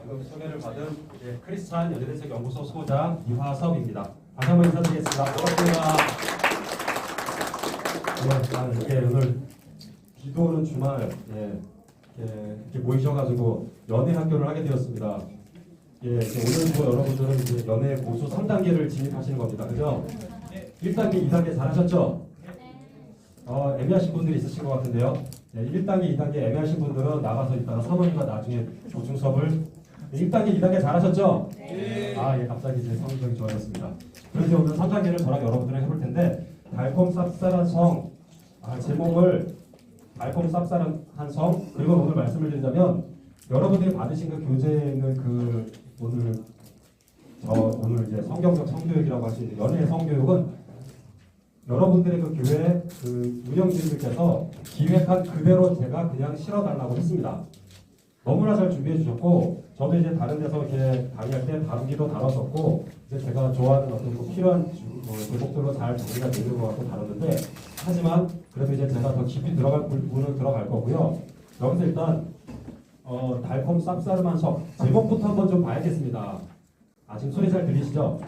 방금 소개를 받은 크리스찬 연예대책 연구소 소장 이화섭입니다. 다시 한번 인사드리겠습니다. 반갑습니다. 이게 오늘 비도 오는 주말 이렇게 모이셔가지고 연예 학교를 하게 되었습니다. 오늘도 여러분들은 이제 연예 고수 3단계를 진입하시는 겁니다. 그죠? 1단계, 2단계 잘하셨죠? 애매하신 분들이 있으신 것 같은데요. 1단계, 2단계 애매하신 분들은 나가서 이따가 사모님과 나중에 보충 수업을 1단계, 2단계 잘하셨죠? 네. 갑자기 이제 성적이 좋아졌습니다. 그래서 오늘 3단계를 저랑 여러분들랑 해볼 텐데 달콤 쌉쌀한 성 제목을 달콤 쌉쌀한 성 그리고 오늘 말씀을 드리자면 여러분들이 받으신 그 교재는 오늘 이제 성경적 성교육이라고 할 수 있는 연예 성교육은 여러분들의 그 교회 그 운영진들께서 기획한 그대로 제가 그냥 실어달라고 했습니다. 너무나 잘 준비해 주셨고 저도 이제 다른 데서 이렇게 강의할 때 다루기도 다뤘었고 이제 제가 좋아하는 어떤 필요한 제목들로 잘 정리가 되는 것 같고 다뤘는데 하지만 그래도 이제 제가 더 깊이 들어갈 부분은 들어갈 거고요. 여기서 일단 달콤 쌉싸름한 성 제목부터 한번 좀 봐야겠습니다. 지금 소리 잘 들리시죠?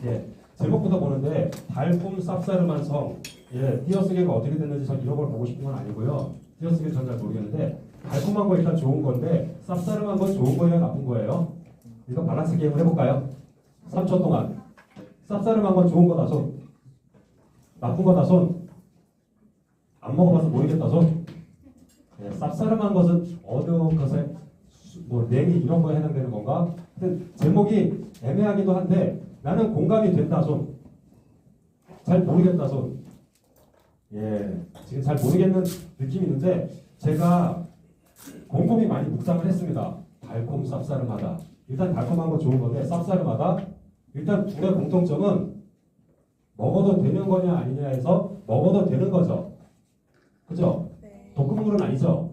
네. 제목부터 보는데 달콤 쌉싸름한 성 띄어쓰기가 어떻게 됐는지 전 이런 걸 보고 싶은 건 아니고요. 띄어쓰기 전 잘 모르겠는데 달콤한 거 일단 좋은 건데 쌉싸름한 건 좋은 거예요 나쁜 거예요? 이거 밸런스 게임을 해볼까요? 3초 동안 쌉싸름한 건 좋은 거다 손 나쁜 거다 손 안 먹어봐서 모르겠다 손 쌉싸름한 것은 어두운 것에 냉이 이런 거에 해당되는 건가? 하여튼 제목이 애매하기도 한데 나는 공감이 된다 손 잘 모르겠다 손 지금 잘 모르겠는 느낌이 있는데 제가 곰곰이 많이 묵상을 했습니다. 달콤 쌉싸름하다. 일단 달콤한 건 좋은 건데 쌉싸름하다. 일단 둘의 공통점은 먹어도 되는 거냐 아니냐에서 먹어도 되는 거죠. 그죠? 네. 독극물은 아니죠.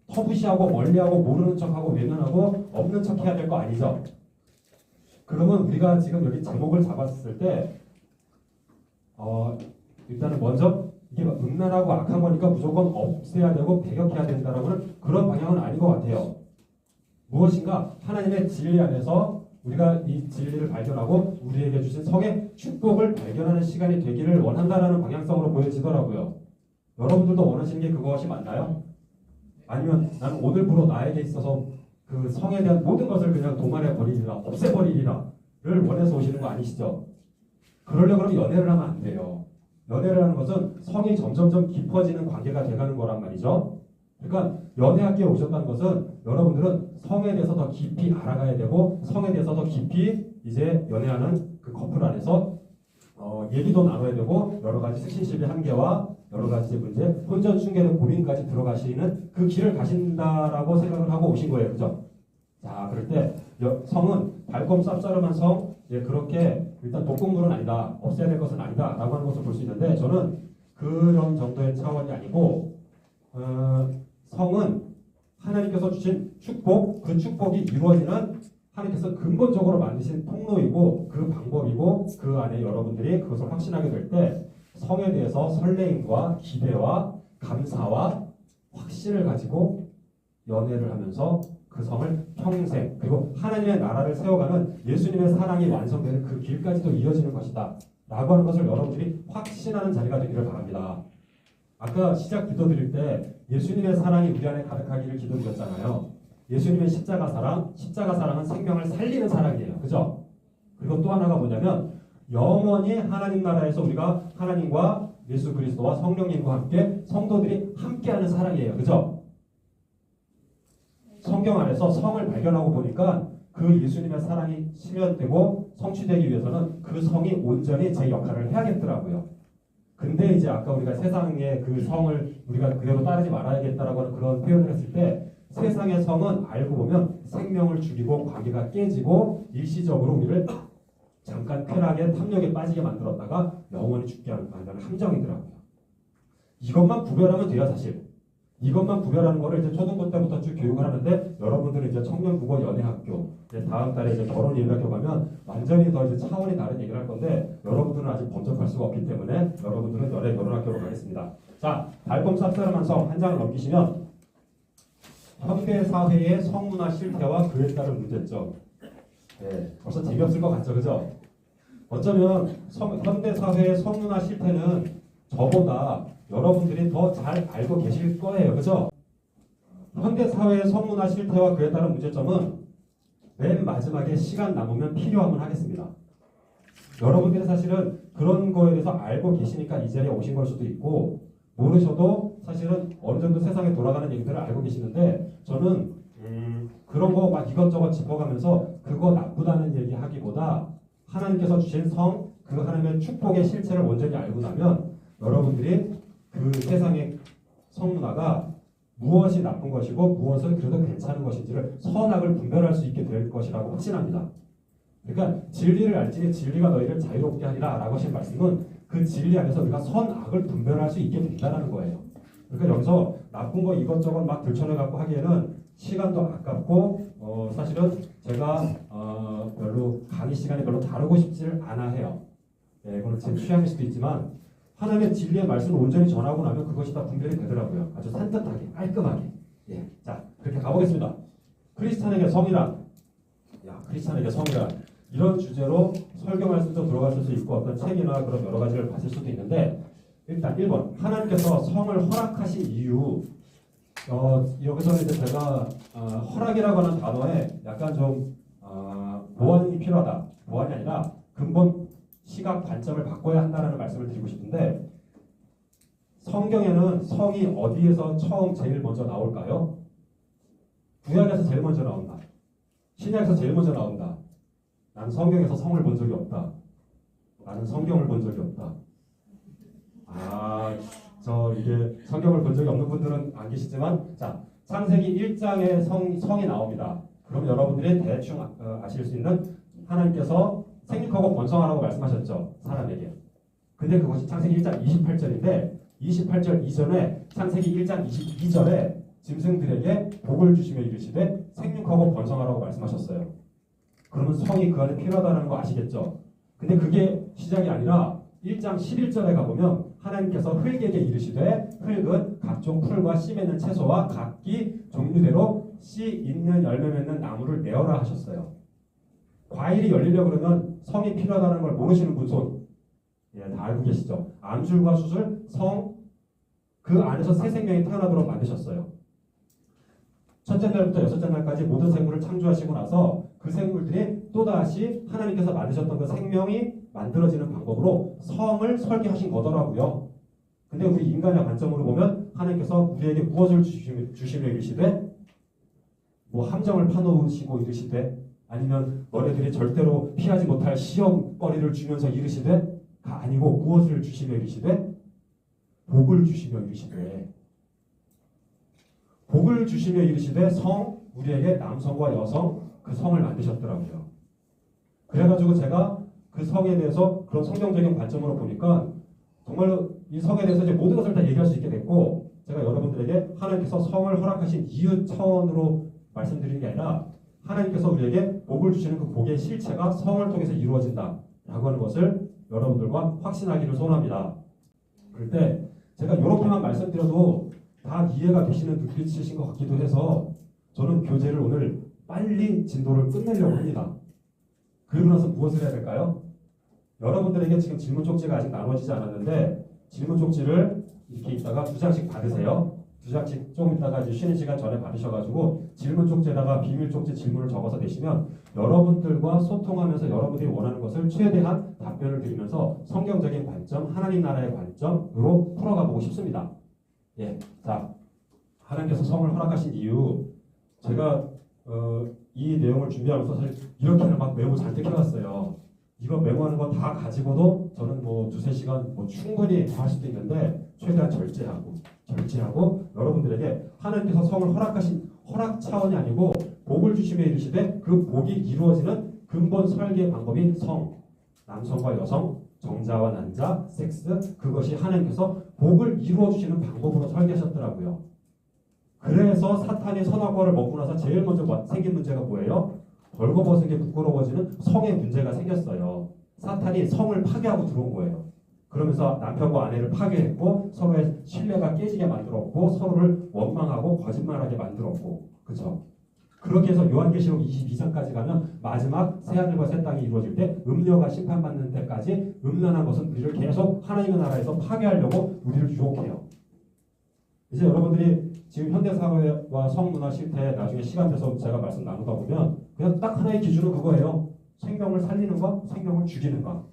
터부시하고 멀리하고 모르는 척하고 외면하고 없는 척 해야 될 거 아니죠. 그러면 우리가 지금 여기 제목을 잡았을 때 일단은 먼저 이게 음란하고 악한 거니까 무조건 없애야 되고 배격해야 된다라고는 그런 방향은 아닌 것 같아요. 무엇인가 하나님의 진리 안에서 우리가 이 진리를 발견하고 우리에게 주신 성의 축복을 발견하는 시간이 되기를 원한다라는 방향성으로 보여지더라고요. 여러분들도 원하시는 게 그것이 맞나요? 아니면 나는 오늘부로 나에게 있어서 그 성에 대한 모든 것을 그냥 도말해 버리리라, 없애버리리라를 원해서 오시는 거 아니시죠? 그러려고 그러면 연애를 하면 안 돼요. 연애를 하는 것은 성이 점점점 깊어지는 관계가 돼가는 거란 말이죠. 그러니까 연애학교에 오셨다는 것은 여러분들은 성에 대해서 더 깊이 알아가야 되고 성에 대해서 더 깊이 이제 연애하는 그 커플 안에서 얘기도 나눠야 되고 여러 가지 스킨십의 한계와 여러 가지 문제, 혼전 순결의 고민까지 들어가시는 그 길을 가신다라고 생각을 하고 오신 거예요. 그죠? 자, 그럴 때 성은 달콤 쌉싸름한 성, 그렇게 일단 독극물은 아니다, 없애야 될 것은 아니다 라고 하는 것을 볼 수 있는데 저는 그런 정도의 차원이 아니고 성은 하나님께서 주신 축복, 그 축복이 이루어지는 하나님께서 근본적으로 만드신 통로이고 그 방법이고 그 안에 여러분들이 그것을 확신하게 될 때 성에 대해서 설레임과 기대와 감사와 확신을 가지고 연애를 하면서 그 성을 평생 그리고 하나님의 나라를 세워가는 예수님의 사랑이 완성되는 그 길까지도 이어지는 것이다 라고 하는 것을 여러분들이 확신하는 자리가 되기를 바랍니다. 아까 시작 기도드릴 때 예수님의 사랑이 우리 안에 가득하기를 기도드렸잖아요. 예수님의 십자가 사랑은 생명을 살리는 사랑이에요. 그죠? 그리고 또 하나가 뭐냐면 영원히 하나님 나라에서 우리가 하나님과 예수 그리스도와 성령님과 함께 성도들이 함께하는 사랑이에요. 그죠? 성경 안에서 성을 발견하고 보니까 그 예수님의 사랑이 실현되고 성취되기 위해서는 그 성이 온전히 제 역할을 해야겠더라고요. 근데 이제 아까 우리가 세상의 그 성을 우리가 그대로 따르지 말아야겠다라고 하는 그런 표현을 했을 때 세상의 성은 알고 보면 생명을 죽이고 관계가 깨지고 일시적으로 우리를 잠깐 쾌락에 탐욕에 빠지게 만들었다가 영원히 죽게 만드는 함정이더라고요. 이것만 구별하면 돼요, 사실. 이것만 구별하는 거를 이제 초등부 때부터 쭉 교육을 하는데 여러분들은 이제 청년국어 연애학교 이제 다음 달에 이제 결혼 예배학교 가면 완전히 더 이제 차원이 다른 얘기를 할 건데 여러분들은 아직 범접할 수가 없기 때문에 여러분들은 연애 결혼학교로 가겠습니다. 자, 달콤 쌉싸름한 성 한 장을 넘기시면 현대 사회의 성문화 실태와 그에 따른 문제점. 네, 벌써 재미없을 것 같죠, 그죠? 어쩌면 현대 사회의 성문화 실태는 저보다 여러분들이 더 잘 알고 계실 거예요, 그죠? 현대 사회의 성문화 실태와 그에 따른 문제점은 맨 마지막에 시간 남으면 필요하면 하겠습니다. 여러분들이 사실은 그런 거에 대해서 알고 계시니까 이 자리에 오신 걸 수도 있고, 모르셔도 사실은 어느 정도 세상에 돌아가는 얘기들을 알고 계시는데, 저는 그런 거 막 이것저것 짚어가면서 그거 나쁘다는 얘기 하기보다 하나님께서 주신 성, 그 하나님의 축복의 실체를 온전히 알고 나면 여러분들이 그 세상의 성문화가 무엇이 나쁜 것이고 무엇은 그래도 괜찮은 것인지를 선악을 분별할 수 있게 될 것이라고 확신합니다. 그러니까 진리를 알지니 진리가 너희를 자유롭게 하리라 라고 하신 말씀은 그 진리 안에서 우리가 선악을 분별할 수 있게 된다는 거예요. 그러니까 여기서 나쁜 거 이것저것 막 들춰내갖고 하기에는 시간도 아깝고 사실은 제가 별로 강의 시간에 별로 다루고 싶지를 않아 해요. 예, 그건 제 취향일 수도 있지만 하나님의 진리의 말씀을 온전히 전하고 나면 그것이 다 분별이 되더라고요. 아주 산뜻하게 깔끔하게. 예, 자 그렇게 가보겠습니다. 크리스찬에게 성이란, 크리스찬에게 성이란 이런 주제로 설교 말씀도 들어갔을 수 있고 어떤 책이나 그런 여러 가지를 봤을 수도 있는데, 일단 1번 하나님께서 성을 허락하신 이유. 여기서는 이제 제가 허락이라고 하는 단어에 약간 좀 보완이 필요하다. 보완이 아니라 근본 시각 관점을 바꿔야 한다는 말씀을 드리고 싶은데, 성경에는 성이 어디에서 처음 제일 먼저 나올까요? 구약에서 제일 먼저 나온다. 신약에서 제일 먼저 나온다. 나는 성경에서 성을 본 적이 없다. 나는 성경을 본 적이 없다. 이게 성경을 본 적이 없는 분들은 안 계시지만, 자, 창세기 1장에 성이 나옵니다. 그럼 여러분들이 대충 아실 수 있는, 하나님께서 생육하고 번성하라고 말씀하셨죠, 사람에게. 근데 그것이 창세기 1장 28절인데 28절 이전에 창세기 1장 22절에 짐승들에게 복을 주시며 이르시되 생육하고 번성하라고 말씀하셨어요. 그러면 성이 그 안에 필요하다는 거 아시겠죠? 근데 그게 시작이 아니라 1장 11절에 가보면 하나님께서 흙에게 이르시되 흙은 각종 풀과 씨 맺는 채소와 각기 종류대로 씨 있는 열매 맺는 나무를 내어라 하셨어요. 과일이 열리려고 그러면 성이 필요하다는 걸 모르시는 분 손. 예, 다 알고 계시죠? 암술과 수술, 성, 그 안에서 새 생명이 태어나도록 만드셨어요. 첫째 날부터 여섯째 날까지 모든 생물을 창조하시고 나서 그 생물들이 또다시 하나님께서 만드셨던 그 생명이 만들어지는 방법으로 성을 설계하신 거더라고요. 근데 우리 인간의 관점으로 보면 하나님께서 우리에게 무엇을 주시며 이르시되, 뭐 함정을 파놓으시고 이르시되, 아니면 너네들이 절대로 피하지 못할 시험거리를 주면서 이르시되, 아니고 무엇을 주시며 이르시되, 복을 주시며 이르시되, 복을 주시며 이르시되 성, 우리에게 남성과 여성, 그 성을 만드셨더라고요. 그래가지고 제가 그 성에 대해서 그런 성경적인 관점으로 보니까 정말로 이 성에 대해서 이제 모든 것을 다 얘기할 수 있게 됐고, 제가 여러분들에게 하나님께서 성을 허락하신 이유 차원으로 말씀드리는 게 아니라 하나님께서 우리에게 복을 주시는 그 복의 실체가 성을 통해서 이루어진다라고 하는 것을 여러분들과 확신하기를 소원합니다. 그럴 때 제가 이렇게만 말씀드려도 다 이해가 되시는 눈빛이신 것 같기도 해서 저는 교재를 오늘 빨리 진도를 끝내려고 합니다. 그러고 나서 무엇을 해야 될까요? 여러분들에게 지금 질문 쪽지가 아직 나눠지지 않았는데 질문 쪽지를 이렇게 있다가 2장씩 받으세요. 2장씩 조금 있다가 이제 쉬는 시간 전에 받으셔가지고 질문 쪽지에다가 비밀 쪽지 질문을 적어서 내시면 여러분들과 소통하면서 여러분들이 원하는 것을 최대한 답변을 드리면서 성경적인 관점, 하나님 나라의 관점으로 풀어가보고 싶습니다. 예, 자, 하나님께서 성을 허락하신 이유, 제가 이 내용을 준비하면서 사실 이렇게는 막 메모 잔뜩 해왔어요. 이거 메모하는 거 다 가지고도 저는 뭐 2-3시간 뭐 충분히 할 수도 있는데 최대한 절제하고 여러분들에게 하나님께서 성을 허락하신 허락 차원이 아니고 복을 주시며 이르시되 그 복이 이루어지는 근본 설계 방법인 성, 남성과 여성, 정자와 난자, 섹스, 그것이 하나님께서 복을 이루어 주시는 방법으로 설계하셨더라고요. 그래서 사탄이 선악과를 먹고 나서 제일 먼저 생긴 문제가 뭐예요? 벌거벗은 게 부끄러워지는 성의 문제가 생겼어요. 사탄이 성을 파괴하고 들어온 거예요. 그러면서 남편과 아내를 파괴했고 서로의 신뢰가 깨지게 만들었고 서로를 원망하고 거짓말하게 만들었고 그렇죠. 그렇게 해서 요한계시록 22장까지 가면 마지막 새하늘과 새 땅이 이루어질 때 음녀가 심판받는 때까지 음란한 것은 우리를 계속 하나님의 나라에서 파괴하려고 우리를 유혹해요. 이제 여러분들이 지금 현대사회와 성문화 실태 나중에 시간 돼서 제가 말씀 나누다 보면 그냥 딱 하나의 기준은 그거예요. 생명을 살리는 것, 생명을 죽이는 것.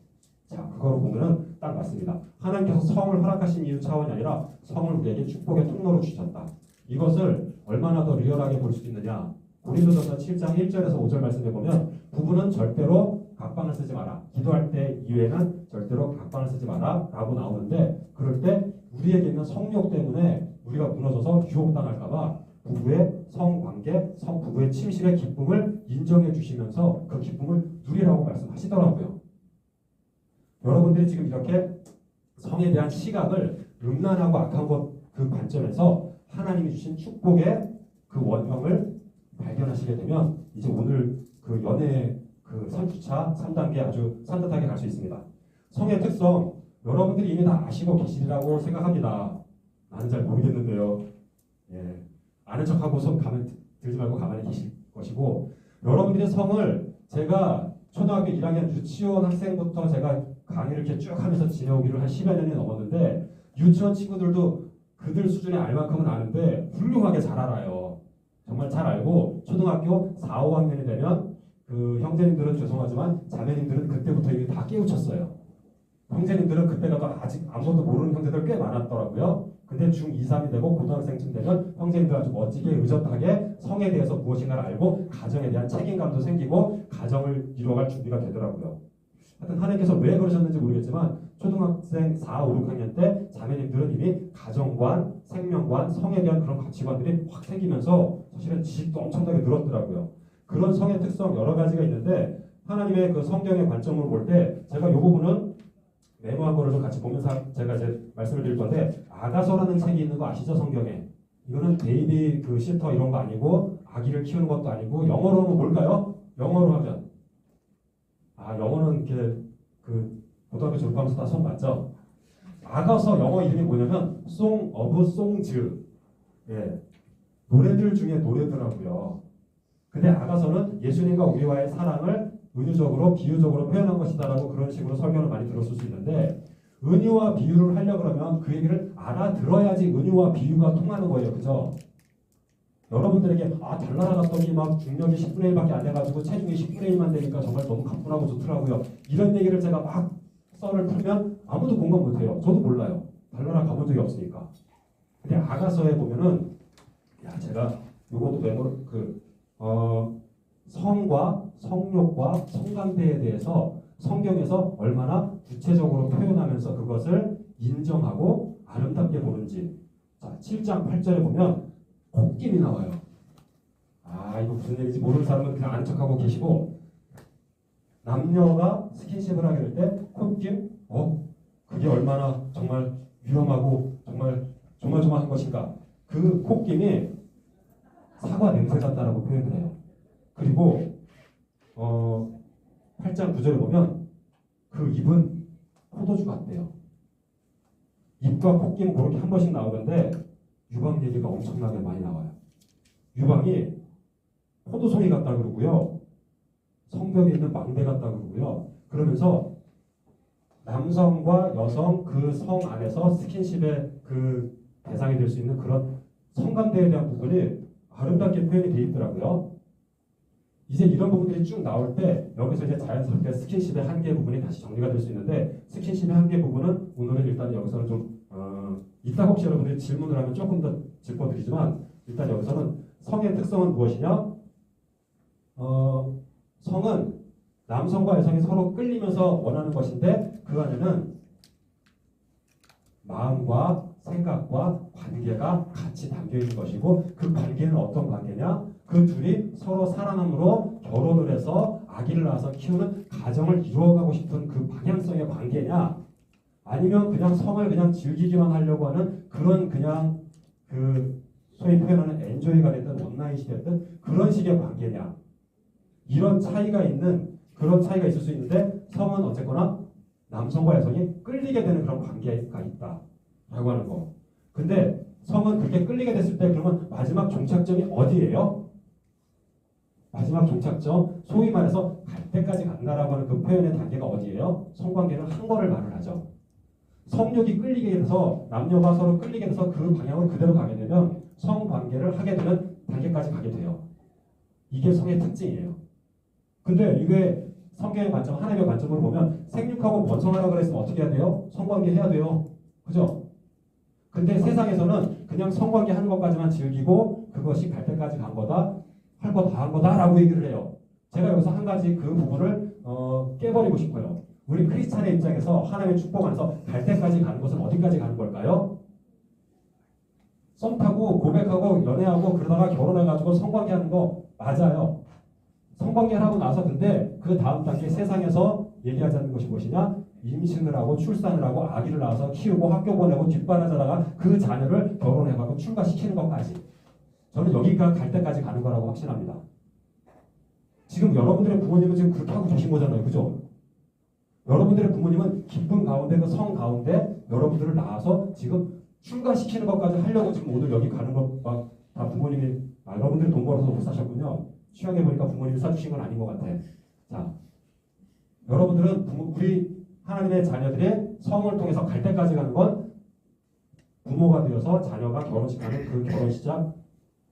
자, 그거로 보면은 딱 맞습니다. 하나님께서 성을 허락하신 이유 차원이 아니라 성을 우리에게 축복의 통로로 주셨다. 이것을 얼마나 더 리얼하게 볼 수 있느냐. 고린도전서 7장 1절에서 5절 말씀해 보면 부부는 절대로 각방을 쓰지 마라. 기도할 때 이외에는 절대로 각방을 쓰지 마라 라고 나오는데 그럴 때 우리에게 있는 성욕 때문에 우리가 무너져서 유혹당할까봐 부부의 성관계, 부부의 침실의 기쁨을 인정해 주시면서 그 기쁨을 누리라고 말씀하시더라고요. 여러분들이 지금 이렇게 성에 대한 시각을 음란하고 악한 것 그 관점에서 하나님이 주신 축복의 그 원형을 발견하시게 되면 이제 오늘 그 연애 그 3주차 3단계 아주 산뜻하게 갈 수 있습니다. 성의 특성 여러분들이 이미 다 아시고 계시리라고 생각합니다. 나는 잘 모르겠는데요. 예, 아는 척하고 손 가면 들지 말고 가만히 계실 것이고 여러분들의 성을 제가 초등학교 1학년 유치원 학생부터 제가 강의를 이렇게 쭉 하면서 지내오기를 한 10여 년이 넘었는데 유치원 친구들도 그들 수준에 알 만큼은 아는데 훌륭하게 잘 알아요. 정말 잘 알고 초등학교 4, 5학년이 되면 그 형제님들은 죄송하지만 자매님들은 그때부터 이미 다 깨우쳤어요. 형제님들은 그때가도 아직 아무것도 모르는 형제들 꽤 많았더라고요. 근데 중2, 3이 되고 고등학생쯤 되면 형제님들 아주 멋지게 의젓하게 성에 대해서 무엇인가를 알고 가정에 대한 책임감도 생기고 가정을 이루어갈 준비가 되더라고요. 하여튼 하나님께서 왜 그러셨는지 모르겠지만 초등학생 4, 5, 6학년 때 자매님들은 이미 가정관, 생명관, 성에 대한 그런 가치관들이 확 생기면서 사실은 지식도 엄청나게 늘었더라고요. 그런 성의 특성 여러 가지가 있는데 하나님의 그 성경의 관점으로 볼 때 제가 이 부분은 메모한 거를 좀 같이 보면서 제가 이제 말씀을 드릴 건데 아가서라는 책이 있는 거 아시죠? 성경에. 이거는 베이비 그 시터 이런 거 아니고 아기를 키우는 것도 아니고 영어로 하면 뭘까요? 영어로 하면 영어는 이렇게 그 고등학교 졸업하면서 다 손 맞죠? 아가서 영어 이름이 뭐냐면 Song of Songs. 예. 노래들 중에 노래더라고요. 근데 아가서는 예수님과 우리와의 사랑을 은유적으로 비유적으로 표현한 것이다라고 그런 식으로 설명을 많이 들었을 수 있는데 은유와 비유를 하려고 그러면 그 얘기를 알아들어야지 은유와 비유가 통하는 거예요. 그죠? 여러분들에게 달나라 갔더니 막 중력이 10분의 1밖에 안 돼가지고 체중이 10분의 1만 되니까 정말 너무 가뿐하고 좋더라고요. 이런 얘기를 제가 막 썰을 풀면 아무도 공감 못해요. 저도 몰라요. 달나라 가본 적이 없으니까. 근데 아가서에 보면은 제가 요것도 메모 성과 성욕과 성관계에 대해서 성경에서 얼마나 구체적으로 표현하면서 그것을 인정하고 아름답게 보는지. 자, 7장 8절에 보면 콧김이 나와요. 이거 무슨 얘기인지 모르는 사람은 그냥 아는 척하고 계시고 남녀가 스킨십을 하게 될 때 콧김? 그게 얼마나 정말 위험하고 정말 조마조마한 것인가. 그 콧김이 사과 냄새 같다라고 표현을 해요. 그리고 8장 9절에 보면 그 입은 포도주 같대요. 입과 콧김 그렇게 한 번씩 나오는데 유방 얘기가 엄청나게 많이 나와요. 유방이 포도송이 같다 그러고요. 성벽에 있는 망대 같다 그러고요. 그러면서 남성과 여성 그 성 안에서 스킨십의 그 대상이 될 수 있는 그런 성관계에 대한 부분이 아름답게 표현이 되어 있더라고요. 이제 이런 부분들이 쭉 나올 때 여기서 이제 자연스럽게 스킨십의 한계 부분이 다시 정리가 될 수 있는데 스킨십의 한계 부분은 오늘은 일단 여기서는 좀 이따 혹시 여러분들이 질문을 하면 조금 더 짚어드리지만 일단 여기서는 성의 특성은 무엇이냐? 성은 남성과 여성이 서로 끌리면서 원하는 것인데 그 안에는 마음과 생각과 관계가 같이 담겨 있는 것이고 그 관계는 어떤 관계냐? 그 둘이 서로 사랑함으로 결혼을 해서 아기를 낳아서 키우는 가정을 이루어가고 싶은 그 방향성의 관계냐? 아니면 그냥 성을 그냥 즐기기만 하려고 하는 그런 그냥 그 소위 표현하는 엔조이가 됐든 원나잇이 됐든 그런 식의 관계냐? 이런 차이가 있는 그런 차이가 있을 수 있는데 성은 어쨌거나 남성과 여성이 끌리게 되는 그런 관계가 있다라고 하는 거. 근데 성은 그렇게 끌리게 됐을 때 그러면 마지막 종착점이 어디예요? 마지막 종착점, 소위 말해서 갈 때까지 간다라고 하는 그 표현의 단계가 어디예요? 성관계는 한 거를 말을 하죠. 성욕이 끌리게 돼서 남녀가 서로 끌리게 돼서 그 방향으로 그대로 가게 되면 성관계를 하게 되는 단계까지 가게 돼요. 이게 성의 특징이에요. 근데 이게 성경의 관점, 하나님의 관점으로 보면 생육하고 번성하라 그랬으면 어떻게 해야 돼요? 성관계 해야 돼요. 그죠? 근데 세상에서는 그냥 성관계 하는 것까지만 즐기고 그것이 갈 때까지 간 거다, 할 거 다 한 거다라고 얘기를 해요. 제가 여기서 한 가지 그 부분을 깨버리고 싶어요. 우리 크리스찬의 입장에서 하나님의 축복 안에서 갈 때까지 가는 것은 어디까지 가는 걸까요? 썸 타고 고백하고 연애하고 그러다가 결혼해가지고 성관계하는 거 맞아요. 성관계를 하고 나서 근데 그 다음 단계 세상에서 얘기하자는 것이 무엇이냐? 임신을 하고 출산을 하고 아기를 낳아서 키우고 학교 보내고 뒷바라지다가 그 자녀를 결혼해가고 출가시키는 것까지. 저는 여기가 갈 때까지 가는 거라고 확신합니다. 지금 여러분들의 부모님은 지금 그렇게 하고 계신 거잖아요. 그죠? 여러분들의 부모님은 기쁨 가운데 그 성 가운데 여러분들을 낳아서 지금 출가시키는 것까지 하려고 지금 오늘 여기 가는 것 막 다 부모님이 여러분들이 돈 벌어서 못 사셨군요. 취향해보니까 부모님이 사주신 건 아닌 것 같아. 자, 여러분들은 우리 하나님의 자녀들의 성을 통해서 갈 때까지 가는 건 부모가 되어서 자녀가 결혼식하는 그 결혼시작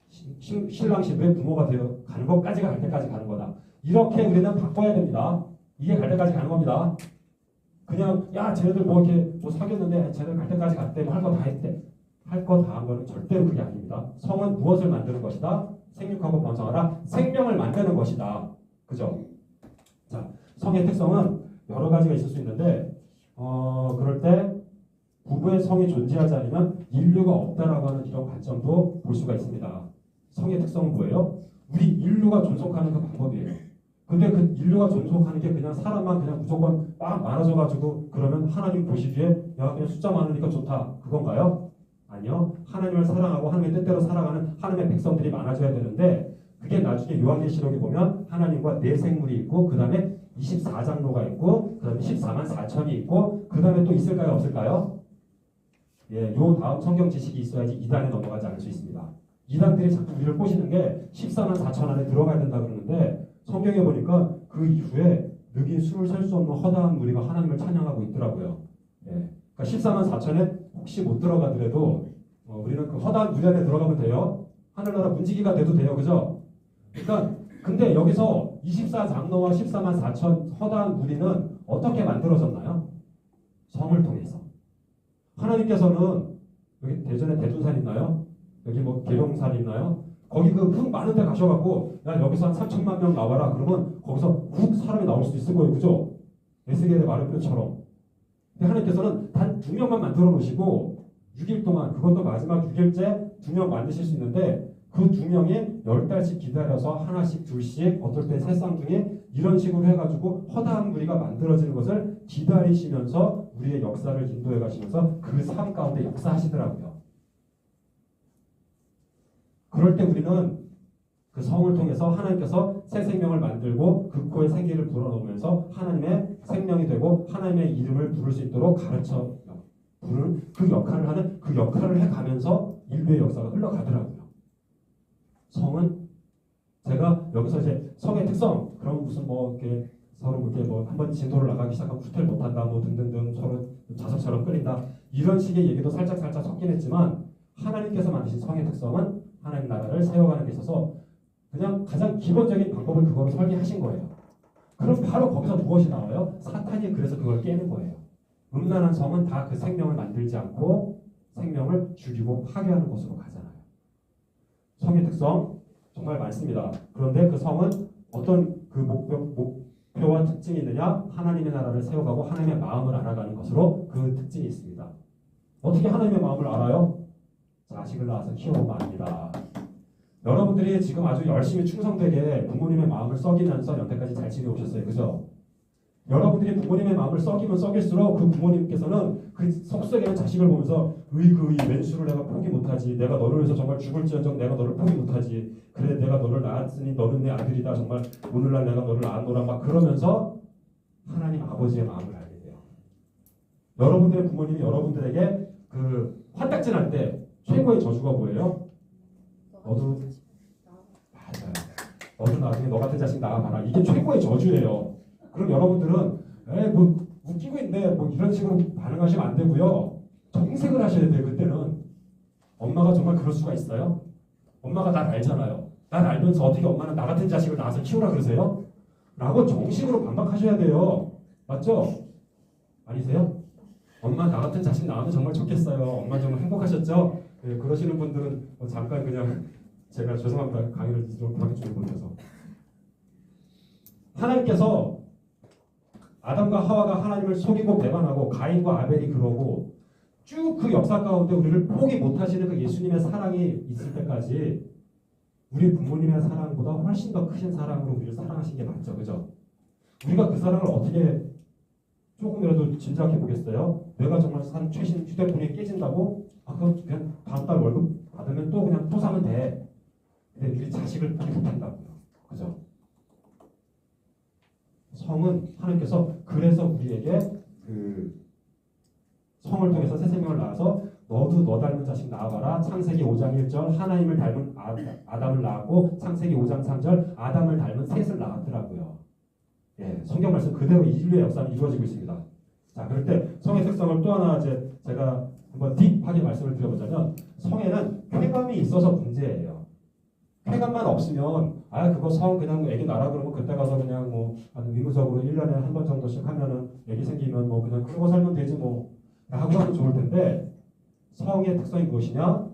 신랑 신부의 부모가 되어 가는 것까지가 갈 때까지 가는 거다. 이렇게 우리는 바꿔야 됩니다. 이게 갈 때까지 가는 겁니다. 그냥 야 쟤네들 뭐 이렇게 뭐 사귀었는데 쟤네들 갈 때까지 갔대 뭐 할 거 다 했대. 할 거 다 한 거는 절대로 그게 아닙니다. 성은 무엇을 만드는 것이다? 생육하고 번성하라. 생명을 만드는 것이다. 그죠? 자, 성의 특성은 여러 가지가 있을 수 있는데 그럴 때 부부의 성이 존재하지 않으면 인류가 없다라고 하는 이런 관점도 볼 수가 있습니다. 성의 특성은 뭐예요? 우리 인류가 존속하는 그 방법이에요. 근데 그 인류가 존속하는 게 그냥 사람만 그냥 무조건 막 많아져가지고 그러면 하나님 보시기에 야 그냥 숫자 많으니까 좋다 그건가요? 아니요. 하나님을 사랑하고 하나님의 뜻대로 살아가는 하나님의 백성들이 많아져야 되는데 그게 나중에 요한계시록에 보면 하나님과 네 생물이 있고 그 다음에 24장로가 있고 그 다음에 14만 4천이 있고 그 다음에 또 있을까요? 없을까요? 예, 요 다음 성경 지식이 있어야지 이단에 넘어가지 않을 수 있습니다. 이단들이 자꾸 우리를 꼬시는 게 14만 4천 안에 들어가야 된다 그러는데 성경에 보니까 그 이후에 늑인 숨을 셀 수 없는 허다한 무리가 하나님을 찬양하고 있더라고요. 예, 그러니까 14만 4천에 혹시 못 들어가더라도 우리는 그 허다한 무리 안에 들어가면 돼요. 하늘나라 문지기가 돼도 돼요. 그죠? 그러니까 근데 여기서 24장로와 14만 4천 허다한 무리는 어떻게 만들어졌나요? 성을 통해서. 하나님께서는 여기 대전에 대둔산 있나요? 여기 뭐 계룡산 있나요? 거기 그 흙 많은 데 가셔갖고 야 여기서 한 3천만 명 나와라 그러면 거기서 훅 사람이 나올 수도 있을 거예요. 그죠? 에스겔의 마르뼈처럼. 근데 하나님께서는 단 2명만 만들어 놓으시고 6일 동안 그것도 마지막 6일째 2명 만드실 수 있는데 그 2명이 10달씩 기다려서 하나씩 둘씩 어떨 때 세 쌍둥이 이런 식으로 해가지고 허다한 무리가 만들어지는 것을 기다리시면서 우리의 역사를 인도해 가시면서 그 삶 가운데 역사하시더라고요. 그럴 때 우리는 그 성을 통해서 하나님께서 새 생명을 만들고 그 코에 생기를 불어넣으면서 하나님의 생명이 되고 하나님의 이름을 부를 수 있도록 가르쳐 부르는 그 역할을 하는 그 역할을 해가면서 인류의 역사가 흘러가더라고요. 성은 제가 여기서 이제 성의 특성 그럼 무슨 뭐 이렇게 서로 이렇게 뭐 한번 진도를 나가기 시작하면 후퇴를 못한다 뭐 등등등 서로 자석처럼 끌린다 이런 식의 얘기도 살짝 섞긴 했지만 하나님께서 만드신 성의 특성은 하나님 나라를 세워가는 데 있어서 그냥 가장 기본적인 방법을 그거로 설계하신 거예요. 그럼 바로 거기서 무엇이 나와요? 사탄이 그래서 그걸 깨는 거예요. 음란한 성은 다 그 생명을 만들지 않고 생명을 죽이고 파괴하는 곳으로 가잖아요. 성의 특성 정말 많습니다. 그런데 그 성은 어떤 그 목표와 특징이 있느냐? 하나님의 나라를 세워가고 하나님의 마음을 알아가는 것으로 그 특징이 있습니다. 어떻게 하나님의 마음을 알아요? 자식을 낳아서 키워보면 압니다. 여러분들이 지금 아주 열심히 충성되게 부모님의 마음을 썩이면서 연태까지 잘 지내오셨어요. 그죠? 여러분들이 부모님의 마음을 썩이면 썩일수록 그 부모님께서는 그 속속에는 자식을 보면서 그 왼수를 내가 포기 못하지. 내가 너를 위해서 정말 죽을지언정 내가 너를 포기 못하지. 그래 내가 너를 낳았으니 너는 내 아들이다. 정말 오늘날 내가 너를 낳았노라 막 그러면서 하나님 아버지의 마음을 알게 돼요. 여러분들의 부모님이 여러분들에게 그 화딱지 날 때 최고의 저주가 뭐예요? 너도 맞아요. 너도 나중에 너 같은 자식 낳아봐라. 이게 최고의 저주예요. 그럼 여러분들은 뭐 웃기고 있네 뭐 이런 식으로 반응하시면 안 되고요. 정색을 하셔야 돼요. 그때는 엄마가 정말 그럴 수가 있어요? 엄마가 날 알잖아요. 날 알면서 어떻게 엄마는 나 같은 자식을 낳아서 키우라 그러세요? 라고 정식으로 반박하셔야 돼요. 맞죠? 아니세요? 엄마 나 같은 자식 낳으면 정말 좋겠어요. 엄마 정말 행복하셨죠? 네, 그러시는 분들은 잠깐 그냥 제가 죄송합니다. 강의를 하기 좀 못해서. 하나님께서 아담과 하와가 하나님을 속이고 배반하고 가인과 아벨이 그러고 쭉 그 역사 가운데 우리를 포기 못하시는 그 예수님의 사랑이 있을 때까지 우리 부모님의 사랑보다 훨씬 더 크신 사랑으로 우리를 사랑하신 게 맞죠. 그죠? 우리가 그 사랑을 어떻게 조금이라도 짐작해 보겠어요? 내가 정말 산 최신 휴대폰이 깨진다고? 아, 그럼 그냥 다음 달 월급 받으면 또 그냥 또 사면 돼. 근데 우리 자식을 포기 못한다고요. 그죠? 성은 하나님께서 그래서 우리에게 그 성을 통해서 새 생명을 낳아서 너도 너 닮은 자식 낳아봐라. 창세기 5장 1절 하나님을 닮은 아담을 낳았고 창세기 5장 3절 아담을 닮은 셋을 낳았더라고요. 예, 성경 말씀 그대로 인류의 역사는 이루어지고 있습니다. 자, 그럴 때 성의 특성을 또 하나 제가 한번 딥하게 말씀을 드려보자면 성에는 쾌감이 있어서 문제예요. 쾌감만 없으면 그거 성 그냥 애기 낳으라 그러면 그때 가서 그냥 뭐 의무적으로 1년에 한 번 정도씩 하면은 애기 생기면 뭐 그냥 그러고 살면 되지 뭐 하고 하면 좋을 텐데 성의 특성이 무엇이냐?